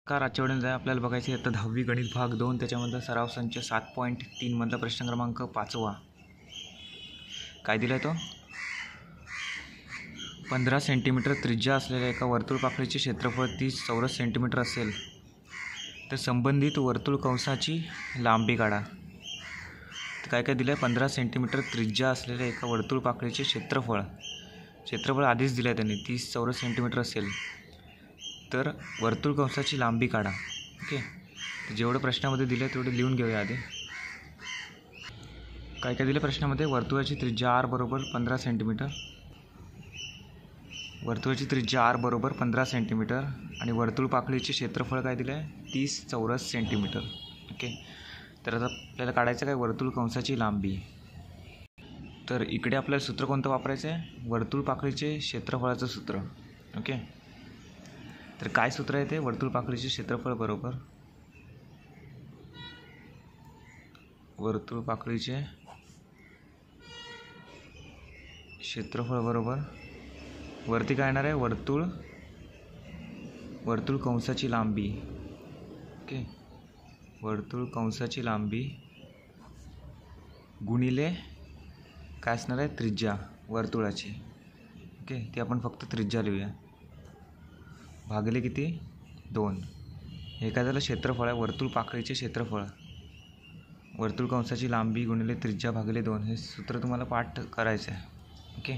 आजच्या वेळेला आपल्याला बघायचे आता 10वी गणित भाग 2 त्याच्यामधला सराव संच 7.3 मधला प्रश्न क्रमांक 5वा काय दिलाय तो 15 सेंटीमीटर त्रिज्या असलेल्या एका वर्तुळ पाकळीचे क्षेत्रफळ 30 चौरस सेंटीमीटर असेल तर संबंधित वर्तुळ कंसाची लांबी काढा। काय काय दिलं आहे 15 सेंटीमीटर त्रिज्या असलेल्या एका वर्तुळ पाकळीचे क्षेत्रफळ आधीच दिलं आहे त्यांनी 30 चौरस सेंटीमीटर असेल तर वर्तुळ कंसाची लांबी काढा। ओके, जेवढं प्रश्नामध्ये दिलं तेवढे लिहून घेऊया आधी। काय काय दिलं प्रश्नामध्ये वर्तुळाची त्रिज्या r बरोबर 15 सेंटीमीटर, वर्तुळाची त्रिज्या r बरोबर 15 सेंटीमीटर आणि वर्तुळ पाकळीचे क्षेत्रफळ काय दिलं आहे 30 चौरस सेंटीमीटर। ओके, तर आता आपल्याला काढायचं काय वर्तुळ कंसाची लांबी। तर इकडे आपल्याला सूत्र कोणतं वापरायचं आहे वर्तुळ पाकळीचे क्षेत्रफळाचं सूत्र। ओके, तर काय सूत्र आहे ते वर्तुळ पाकळीचे क्षेत्रफळ बरोबर वर्तुळ पाकळीचे क्षेत्रफळ बरोबर वरती काय येणार आहे वर्तुळ कंसाची लांबी। ओके, वर्तुळ कंसाची लांबी गुणिले काय असणार आहे त्रिज्या वर्तुळाची। ओके, ती आपण फक्त त्रिज्या लिहूया भागिले किती 2। हे काय झालं क्षेत्रफळ आहे वर्तुळ पाकळीचे क्षेत्रफळ वर्तुळ कंसाची लांबी गुणिले त्रिज्या भागिले 2 हे सूत्र तुम्हाला पाठ करायचं आहे। ओके,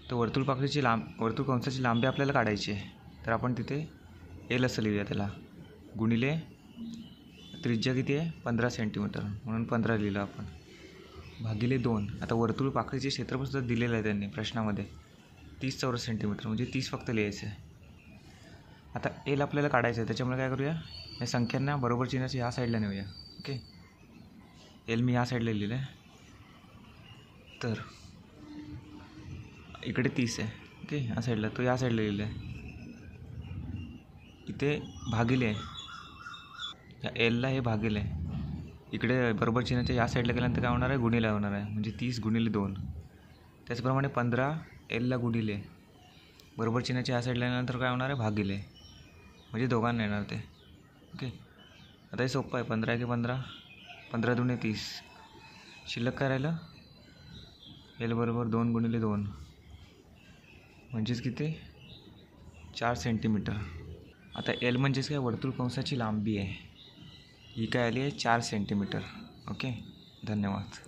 तर वर्तुळ कंसाची लांबी आपल्याला काढायची आहे तर आपण तिथे एल असं लिहूया त्याला गुणिले त्रिज्या किती आहे 15 सेंटीमीटर म्हणून 15 लिहिलं आपण भागिले 2। आता वर्तुळ पाकळीचे क्षेत्रफळ सुद्धा दिलेलं आहे त्यांनी प्रश्नामध्ये 30 चौरस सेंटीमीटर म्हणजे 30 फक्त लिहायचं आहे। आता एल आपल्याला काढायचं आहे त्याच्यामुळे काय करूया या संख्यांना बरोबर चिन्हाच्या या साईडला नेऊया। ओके, एल मी या साईडला लिहिलं आहे तर इकडे 30 आहे। ओके, या साईडला तो या साईडला लिहिलं आहे इथे भागिले आहे या एलला हे भागिले आहे इकडे बरोबर चिन्हाच्या या साईडला गेल्यानंतर काय होणार आहे गुणिले होणार आहे म्हणजे 30 गुणिले 2। त्याचप्रमाणे 15 एलला गुणिले बरोबर चिन्हाच्या या साईडला गेल्यानंतर काय होणार आहे भागिले म्हणजे दोघांना येणार ते। ओके, आता हे सोपं आहे 15 × 15 15 × 2 = 30 शिल्लक काय राहिलं एल बरोबर 2 गुणिले 2 म्हणजेच किती 4 सेंटीमीटर। आता एल म्हणजेच काय वर्तुळ कंसाची लांबी आहे ही काय आली आहे 4 सेंटीमीटर। ओके, धन्यवाद।